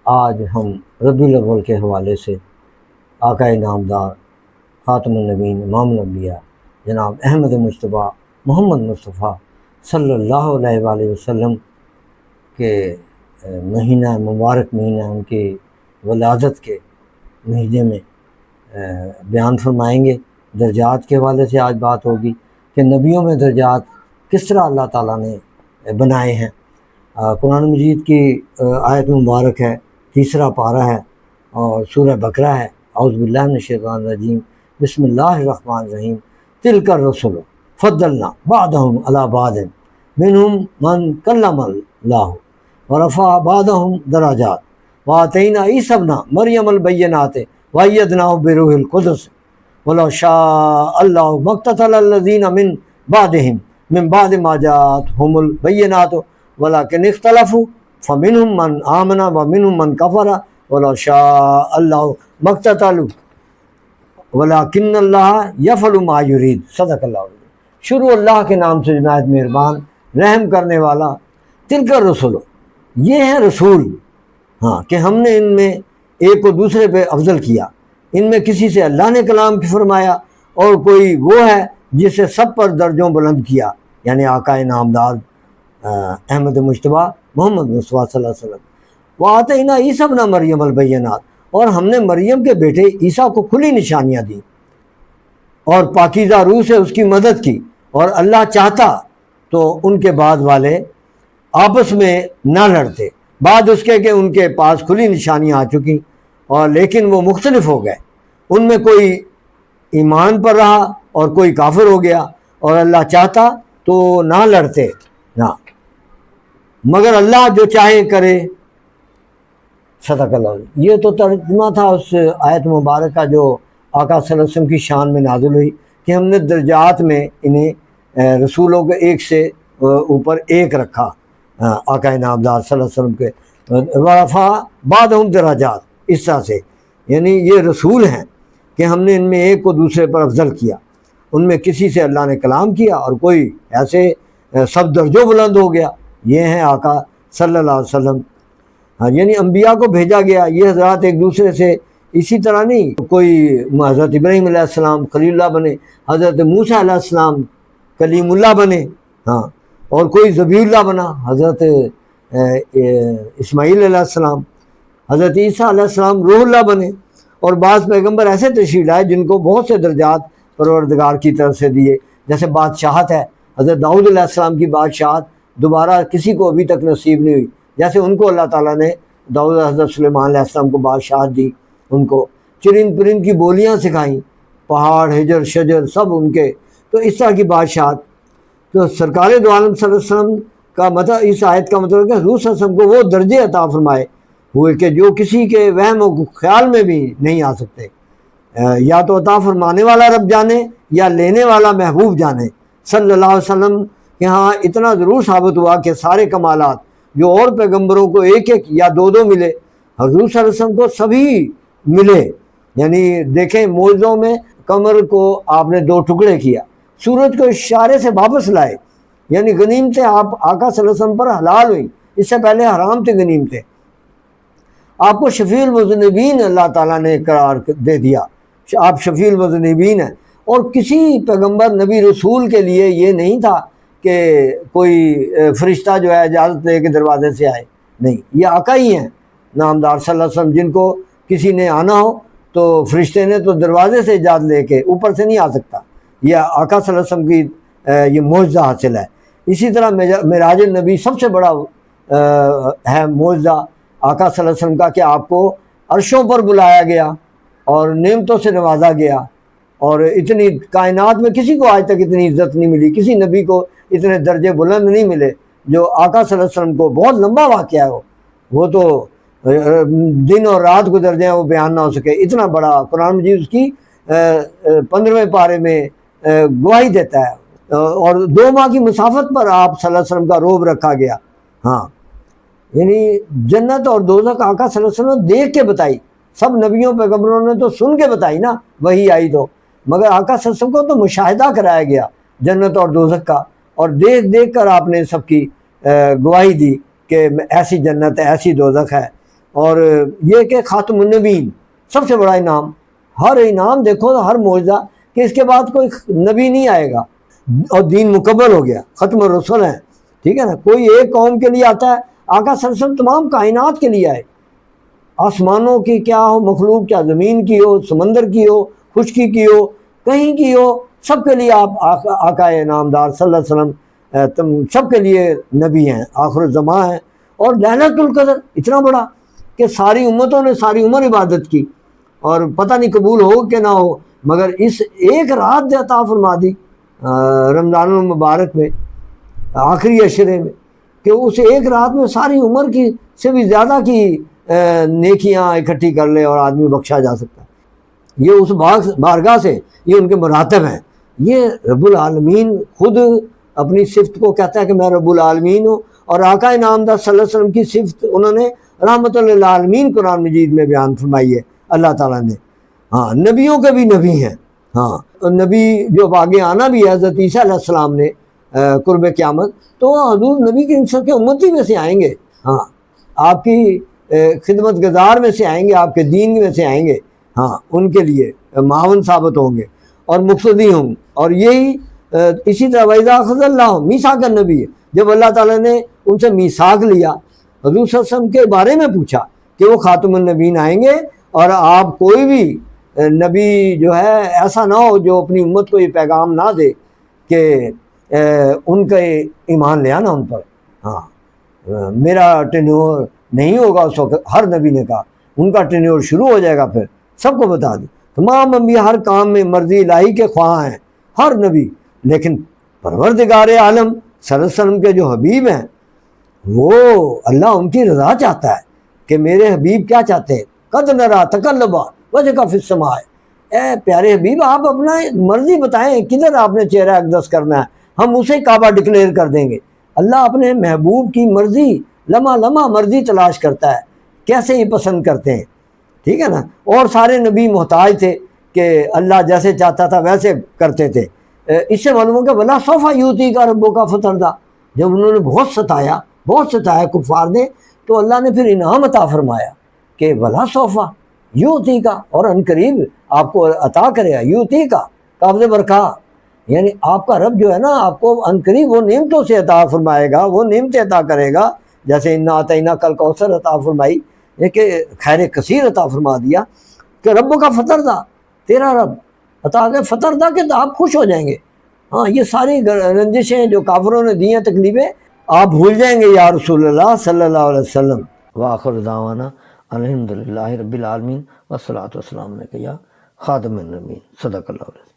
آج ہم ربیع الاول کے حوالے سے آقا نامدار خاتم النبیین امام الانبیاء جناب احمد مجتبیٰ محمد مصطفیٰ صلی اللہ علیہ وآلہ وسلم کے مہینہ مبارک مہینہ ان کی ولادت کے مہینے میں بیان فرمائیں گے۔ درجات کے حوالے سے آج بات ہوگی کہ نبیوں میں درجات کس طرح اللہ تعالیٰ نے بنائے ہیں۔ قرآن مجید کی آیت مبارک ہے، تیسرا پارہ ہے اور سورہ بقرہ ہے۔ اعوذ باللہ من الشیطان الرجیم، بسم اللہ الرحمن الرحیم۔ تلک الرسل فضلنا بعضهم علی بعض منہم من کلم اللہ ورفع بعضهم درجات وآتینا عیسی ابن مریم البینات وأیدناہ بروح القدس ولو شاء اللہ ما اقتتل الذین من بعدہم من بعد ما جاءتہم البینات ولکن اختلفوا فمنہم من آمن ومنہم من کفر ولو شاء اللہ ما اقتتلوا ولکن اللہ یفعل ما یرید۔ صدق اللہ علیہ۔ شروع اللہ کے نام سے نہایت مہربان رحم کرنے والا۔ تلک الرسل، یہ ہیں رسول، ہاں، کہ ہم نے ان میں ایک کو دوسرے پہ افضل کیا۔ ان میں کسی سے اللہ نے کلام کی فرمایا اور کوئی وہ ہے جسے سب پر درجوں بلند کیا، یعنی آقا نامدار احمد مجتبیٰ محمد مصطفیٰ صلی اللہ علیہ وسلم۔ وآتینا عیسی ابن مریم البینات، اور ہم نے مریم کے بیٹے عیسیٰ کو کھلی نشانیاں دی اور پاکیزہ روح سے اس کی مدد کی، اور اللہ چاہتا تو ان کے بعد والے آپس میں نہ لڑتے، بعد اس کے کہ ان کے پاس کھلی نشانیاں آ چکی، اور لیکن وہ مختلف ہو گئے۔ ان میں کوئی ایمان پر رہا اور کوئی کافر ہو گیا، اور اللہ چاہتا تو نہ لڑتے نہ، مگر اللہ جو چاہے کرے۔ صدق اللہ۔ یہ تو ترجمہ تھا اس آیت مبارکہ جو آقا صلی اللہ علیہ وسلم کی شان میں نازل ہوئی کہ ہم نے درجات میں انہیں رسولوں کے ایک سے اوپر ایک رکھا، آقا نامدار صلی اللہ علیہ وسلم کے۔ ورفع بعضهم درجات، اس طرح سے یعنی یہ رسول ہیں کہ ہم نے ان میں ایک کو دوسرے پر افضل کیا۔ ان میں کسی سے اللہ نے کلام کیا اور کوئی ایسے سب درجوں بلند ہو گیا۔ یہ ہیں آقا صلی اللہ علیہ وسلم، یعنی انبیاء کو بھیجا گیا۔ یہ حضرات ایک دوسرے سے اسی طرح نہیں، کوئی حضرت ابراہیم علیہ السلام خلیل اللہ بنے، حضرت موسیٰ علیہ السلام کلیم اللہ بنے، ہاں، اور کوئی ذبیح اللہ بنا، حضرت اسماعیل علیہ السلام، حضرت عیسیٰ علیہ السلام روح اللہ بنے، اور بعض پیغمبر ایسے تشریف لائے جن کو بہت سے درجات پروردگار کی طرف سے دیے، جیسے بادشاہت ہے، حضرت داؤد علیہ السلام کی بادشاہت دوبارہ کسی کو ابھی تک نصیب نہیں ہوئی، جیسے ان کو اللہ تعالیٰ نے داؤد حضرت سلیمان علیہ السلام کو بادشاہت دی، ان کو چرند پرند کی بولیاں سکھائیں، پہاڑ حجر شجر سب ان کے، تو اس طرح کی بادشاہت۔ تو سرکار دو عالم صلی اللہ علیہ وسلم کا مطلب، اس آیت کا مطلب کہ حضور صلی اللہ علیہ وسلم کو وہ درجے عطا فرمائے ہوئے کہ جو کسی کے وہم و خیال میں بھی نہیں آ سکتے۔ یا تو عطا فرمانے والا رب جانے یا لینے والا محبوب جانے۔ صلی اللہ علیہ وسلم کہ ہاں اتنا ضرور ثابت ہوا کہ سارے کمالات جو اور پیغمبروں کو ایک ایک یا دو دو ملے، حضور صلی اللہ علیہ وسلم کو سبھی ملے۔ یعنی دیکھیں معجزوں میں قمر کو آپ نے دو ٹکڑے کیا، سورج کو اشارے سے واپس لائے، یعنی غنیمتیں آپ آقا صلی اللہ علیہ وسلم پر حلال ہوئیں، اس سے پہلے حرام تھے غنیمتیں۔ آپ کو شفیع المذنبین اللہ تعالیٰ نے قرار دے دیا، آپ شفیع المذنبین ہیں۔ اور کسی پیغمبر نبی رسول کے لیے یہ نہیں تھا کہ کوئی فرشتہ جو ہے اجازت لے کے دروازے سے آئے، نہیں، یہ آقا ہی ہیں نامدار صلی اللہ علیہ وسلم، جن کو کسی نے آنا ہو تو فرشتے نے تو دروازے سے اجازت لے کے، اوپر سے نہیں آ سکتا۔ یہ آقا صلی اللہ علیہ وسلم کی یہ معجزہ حاصل ہے۔ اسی طرح معراج النبی سب سے بڑا ہے معجزہ آقا صلی اللہ علیہ وسلم کا کہ آپ کو عرشوں پر بلایا گیا اور نعمتوں سے نوازا گیا، اور اتنی کائنات میں کسی کو آج تک اتنی عزت نہیں ملی، کسی نبی کو اتنے درجے بلند نہیں ملے جو آقا صلی اللہ علیہ وسلم کو۔ بہت لمبا واقعہ ہے وہ تو دن اور رات گزر جائیں وہ بیان نہ ہو سکے، اتنا بڑا قرآن مجید اس کی 15ویں پارے میں گواہی دیتا ہے۔ اور 2 ماہ کی مسافت پر آپ صلی اللہ علیہ وسلم کا روب رکھا گیا، ہاں، یعنی جنت اور دوزخ آقا صلی اللہ علیہ وسلم نے دیکھ کے بتائی۔ سب نبیوں پیغمبروں نے تو سن کے بتائی نا، وہی آئی تو، مگر آقا صلی اللہ علیہ وسلم کو تو مشاہدہ کرایا گیا جنت اور دوزخ کا، اور دیکھ دیکھ کر آپ نے سب کی گواہی دی کہ ایسی جنت ہے، ایسی دوزخ ہے۔ اور یہ کہ خاتم النبیین سب سے بڑا انعام، ہر انعام دیکھو ہر معجزہ کہ اس کے بعد کوئی نبی نہیں آئے گا اور دین مکمل ہو گیا، ختم الرسل ہیں، ٹھیک ہے نا. کوئی ایک قوم کے لیے آتا ہے، آقا صلی اللہ علیہ وسلم تمام کائنات کے لیے آئے، آسمانوں کی کیا ہو مخلوق، کیا زمین کی ہو، سمندر کی ہو، خشکی کی ہو، کہیں کی ہو، سب کے لیے آپ آقا انعامدار صلی اللہ علیہ وسلم تم سب کے لیے نبی ہیں، آخر الزماں ہیں. اور ليلۃ القدر اتنا بڑا کہ ساری امتوں نے ساری عمر عبادت کی اور پتہ نہیں قبول ہو کہ نہ ہو، مگر اس ایک رات دے عطا فرما دی رمضان المبارک میں آخری عشرے میں، کہ اس ایک رات میں ساری عمر کی سے بھی زیادہ کی نیکیاں اکٹھی کر لے اور آدمی بخشا جا سکتا ہے. یہ اس بارگاہ سے، یہ ان کے مراتب ہیں. یہ رب العالمین خود اپنی صفت کو کہتا ہے کہ میں رب العالمین ہوں، اور آقا انعامدار صلی اللہ علیہ وسلم کی صفت انہوں نے رحمت للعالمین قرآن مجید میں بیان فرمائی ہے اللہ تعالیٰ نے. ہاں نبیوں کے بھی نبی ہیں، ہاں نبی جو آگے آنا بھی ہے حضرت عیسیٰ علیہ السلام نے قرب قیامت، تو حضور نبی کے انسان کے امتی میں سے آئیں گے، ہاں آپ کی خدمت گزار میں سے آئیں گے، آپ کے دین میں سے آئیں گے، ہاں ان کے لیے معاون ثابت ہوں گے اور مقتدی ہوں گے. اور یہی اسی طرح وَإِذَا أَخَذَ اللَّهُ مِيثَاقَ النَّبِيِّ، جب اللہ تعالیٰ نے ان سے میثاق لیا، حضور صلی اللہ علیہ وسلم کے بارے میں پوچھا کہ وہ خاتم النبیین آئیں گے، اور آپ کوئی بھی نبی جو ہے ایسا نہ ہو جو اپنی امت کو یہ پیغام نہ دے کہ ان کا ایمان لے آنا ان پر. ہاں میرا ٹینیور نہیں ہوگا اس وقت، ہر نبی نے کہا ان کا ٹینیور شروع ہو جائے گا. پھر سب کو بتا دی تمام انبیاء ہر کام میں مرضی الہی کے خواہاں ہیں، ہر نبی، لیکن پروردگار عالم صلی اللہ علیہ وسلم کے جو حبیب ہیں وہ اللہ ان کی رضا چاہتا ہے کہ میرے حبیب کیا چاہتے ہیں، قد نرا تقلب وجهک فی السماء. اے پیارے حبیب آپ اپنا مرضی بتائیں کدھر آپ نے چہرہ اقدس کرنا ہے، ہم اسے کعبہ ڈکلیئر کر دیں گے. اللہ اپنے محبوب کی مرضی لمحہ لمحہ مرضی تلاش کرتا ہے، کیسے ہی پسند کرتے ہیں، ٹھیک ہے نا. اور سارے نبی محتاج تھے کہ اللہ جیسے چاہتا تھا ویسے کرتے تھے. اس سے معلوم ہو کہ وَلَا سَوْفَ يُؤْتِيكَ رَبُّكَ فَتَرْضَىٰ، جب انہوں نے بہت ستایا کفار نے، تو اللہ نے پھر انعام عطا فرمایا کہ وَلَا سَوْفَ يُؤْتِيكَ، اور ان قریب آپ کو عطا کرے گا. يُؤْتِيكَ قابض برکھا، یعنی آپ کا رب جو ہے نا آپ کو ان قریب وہ نعمتوں سے عطا فرمائے گا، وہ نعمتیں عطا کرے گا، جیسے اِنَّا أَعْطَيْنَاكَ الْكَوْثَرَ عطا فرمائی، کہ خیر کثیر عطا فرما دیا کہ رب کا فطردا، تیرا رب عطا کہ فطردا کہ آپ خوش ہو جائیں گے. ہاں یہ ساری رنجشیں جو کافروں نے دی ہیں تکلیفیں آپ بھول جائیں گے یا رسول اللہ صلی اللہ علیہ وسلم. وآخر دعوانا الحمدللہ رب العالمین والصلاۃ والسلام علیک یا خاتم النبیین. صدق اللہ علیہ.